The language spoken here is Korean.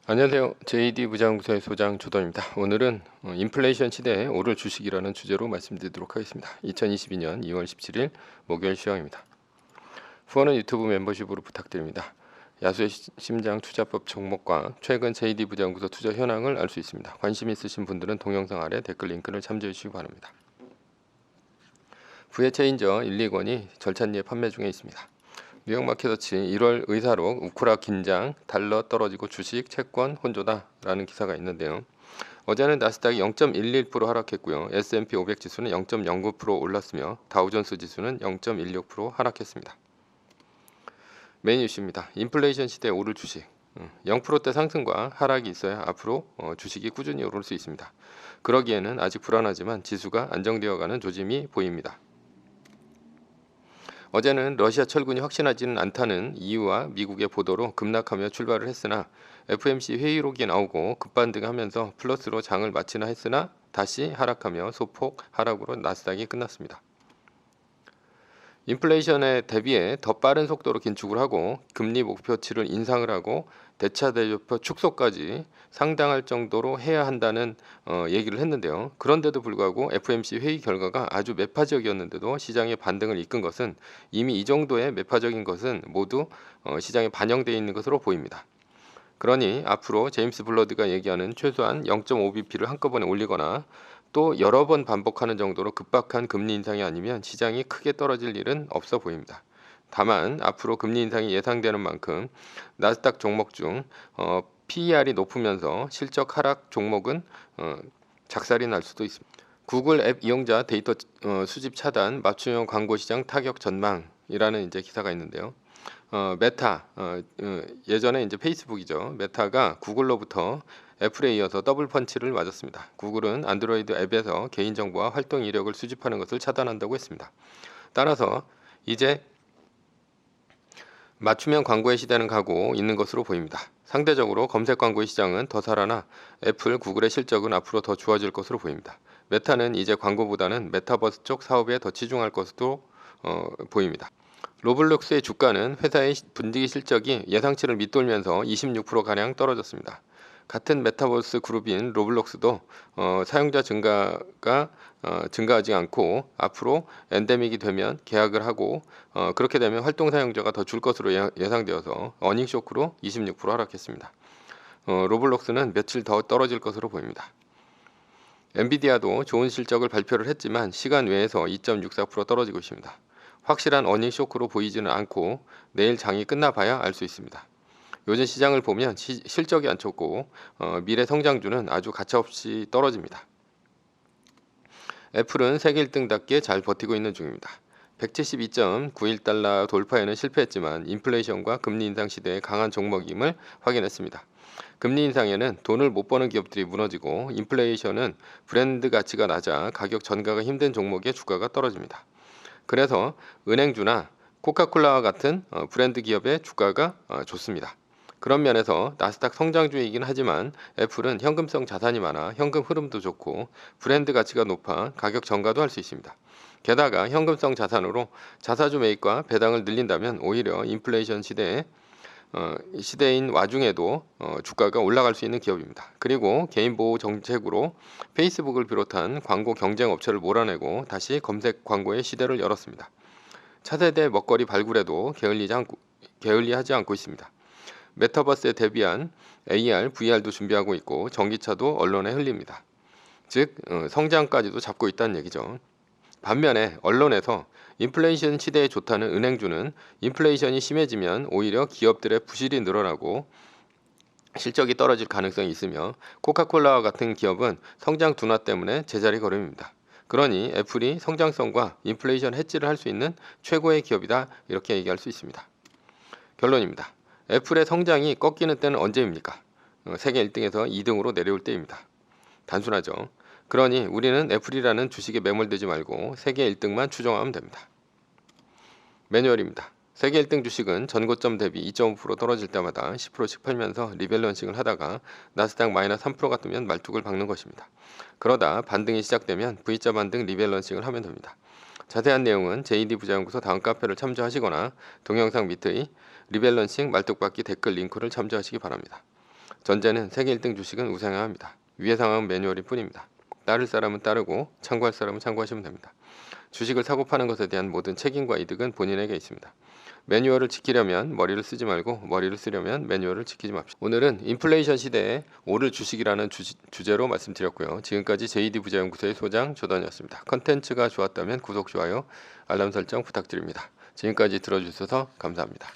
안녕하세요. JD 부장구소의 소장 조던입니다. 오늘은 인플레이션 시대에 오를 주식이라는 주제로 말씀드리도록 하겠습니다. 2022년 2월 17일 목요일 시황입니다. 후원은 유튜브 멤버십으로 부탁드립니다. 야수의 심장 투자법 종목과 최근 JD 부장구소 투자 현황을 알 수 있습니다. 관심 있으신 분들은 동영상 아래 댓글 링크를 참조해 주시기 바랍니다. 부의 체인저 1, 2권이 절찬리에 판매 중에 있습니다. 뉴욕 마켓워치 1월 의사록 우크라 긴장, 달러 떨어지고 주식, 채권 혼조다라는 기사가 있는데요. 어제는 나스닥이 0.11% 하락했고요. S&P 500 지수는 0.09% 올랐으며 다우존스 지수는 0.16% 하락했습니다. 메인 이슈입니다. 인플레이션 시대에 오를 주식. 0%대 상승과 하락이 있어야 앞으로 주식이 꾸준히 오를 수 있습니다. 그러기에는 아직 불안하지만 지수가 안정되어가는 조짐이 보입니다. 어제는 러시아 철군이 확신하지는 않다는 EU와 미국의 보도로 급락하며 출발을 했으나 FOMC 회의록이 나오고 급반등하면서 플러스로 장을 마치나 했으나 다시 하락하며 소폭 하락으로 나스닥이 끝났습니다. 인플레이션에 대비해 더 빠른 속도로 긴축을 하고 금리 목표치를 인상을 하고 대차 대조표 축소까지 상당할 정도로 해야 한다는 얘기를 했는데요. 그런데도 불구하고 FOMC 회의 결과가 아주 매파적이었는데도 시장의 반등을 이끈 것은 이미 이 정도의 매파적인 것은 모두 시장에 반영되어 있는 것으로 보입니다. 그러니 앞으로 제임스 블러드가 얘기하는 최소한 0.5bp를 한꺼번에 올리거나 또 여러 번 반복하는 정도로 급박한 금리 인상이 아니면 시장이 크게 떨어질 일은 없어 보입니다. 다만 앞으로 금리 인상이 예상되는 만큼 나스닥 종목 중 PER이 높으면서 실적 하락 종목은 작살이 날 수도 있습니다. 구글 앱 이용자 데이터 수집 차단, 맞춤형 광고 시장 타격 전망이라는 이제 기사가 있는데요. 메타 예전에 이제 페이스북이죠. 메타가 구글로부터 애플에 이어서 더블 펀치를 맞았습니다. 구글은 안드로이드 앱에서 개인정보와 활동 이력을 수집하는 것을 차단한다고 했습니다. 따라서 이제 맞춤형 광고의 시대는 가고 있는 것으로 보입니다. 상대적으로 검색 광고의 시장은 더 살아나 애플, 구글의 실적은 앞으로 더 좋아질 것으로 보입니다. 메타는 이제 광고보다는 메타버스 쪽 사업에 더 치중할 것으로 보입니다. 로블록스의 주가는 회사의 분기 실적이 예상치를 밑돌면서 26%가량 떨어졌습니다. 같은 메타버스 그룹인 로블록스도 사용자 증가가 증가하지 않고 앞으로 엔데믹이 되면 계약을 하고 그렇게 되면 활동 사용자가 더 줄 것으로 예상되어서 어닝 쇼크로 26% 하락했습니다. 로블록스는 며칠 더 떨어질 것으로 보입니다. 엔비디아도 좋은 실적을 발표를 했지만 시간 외에서 2.64% 떨어지고 있습니다. 확실한 어닝 쇼크로 보이지는 않고 내일 장이 끝나봐야 알 수 있습니다. 요즘 시장을 보면 실적이 안 좋고 미래 성장주는 아주 가차없이 떨어집니다. 애플은 세계 1등답게 잘 버티고 있는 중입니다. 172.91달러 돌파에는 실패했지만 인플레이션과 금리 인상 시대의 강한 종목임을 확인했습니다. 금리 인상에는 돈을 못 버는 기업들이 무너지고 인플레이션은 브랜드 가치가 낮아 가격 전가가 힘든 종목의 주가가 떨어집니다. 그래서 은행주나 코카콜라와 같은 브랜드 기업의 주가가 좋습니다. 그런 면에서 나스닥 성장주이긴 하지만 애플은 현금성 자산이 많아 현금 흐름도 좋고 브랜드 가치가 높아 가격 전가도 할 수 있습니다. 게다가 현금성 자산으로 자사주 매입과 배당을 늘린다면 오히려 인플레이션 시대인 와중에도 주가가 올라갈 수 있는 기업입니다. 그리고 개인 보호 정책으로 페이스북을 비롯한 광고 경쟁 업체를 몰아내고 다시 검색 광고의 시대를 열었습니다. 차세대 먹거리 발굴에도 게을리하지 않고 있습니다. 메타버스에 대비한 AR, VR도 준비하고 있고 전기차도 언론에 흘립니다. 즉 성장까지도 잡고 있다는 얘기죠. 반면에 언론에서 인플레이션 시대에 좋다는 은행주는 인플레이션이 심해지면 오히려 기업들의 부실이 늘어나고 실적이 떨어질 가능성이 있으며 코카콜라와 같은 기업은 성장 둔화 때문에 제자리 걸음입니다. 그러니 애플이 성장성과 인플레이션 해지를 할 수 있는 최고의 기업이다 이렇게 얘기할 수 있습니다. 결론입니다. 애플의 성장이 꺾이는 때는 언제입니까? 세계 1등에서 2등으로 내려올 때입니다. 단순하죠. 그러니 우리는 애플이라는 주식에 매몰되지 말고 세계 1등만 추정하면 됩니다. 매뉴얼입니다. 세계 1등 주식은 전고점 대비 2.5% 떨어질 때마다 10%씩 팔면서 리밸런싱을 하다가 나스닥 마이너스 3%가 뜨면 말뚝을 박는 것입니다. 그러다 반등이 시작되면 V자 반등 리밸런싱을 하면 됩니다. 자세한 내용은 JD 부자연구소 다음 카페를 참조하시거나 동영상 밑의 리밸런싱 말뚝박기 댓글 링크를 참조하시기 바랍니다. 전제는 세계 1등 주식은 우상향 합니다. 위의 상황은 매뉴얼일 뿐입니다. 따를 사람은 따르고 참고할 사람은 참고하시면 됩니다. 주식을 사고 파는 것에 대한 모든 책임과 이득은 본인에게 있습니다. 매뉴얼을 지키려면 머리를 쓰지 말고 머리를 쓰려면 매뉴얼을 지키지 맙시다. 오늘은 인플레이션 시대에 오를 주식이라는 주제로 말씀드렸고요. 지금까지 JD부자연구소의 소장 조던이었습니다. 컨텐츠가 좋았다면 구독, 좋아요, 알람 설정 부탁드립니다. 지금까지 들어주셔서 감사합니다.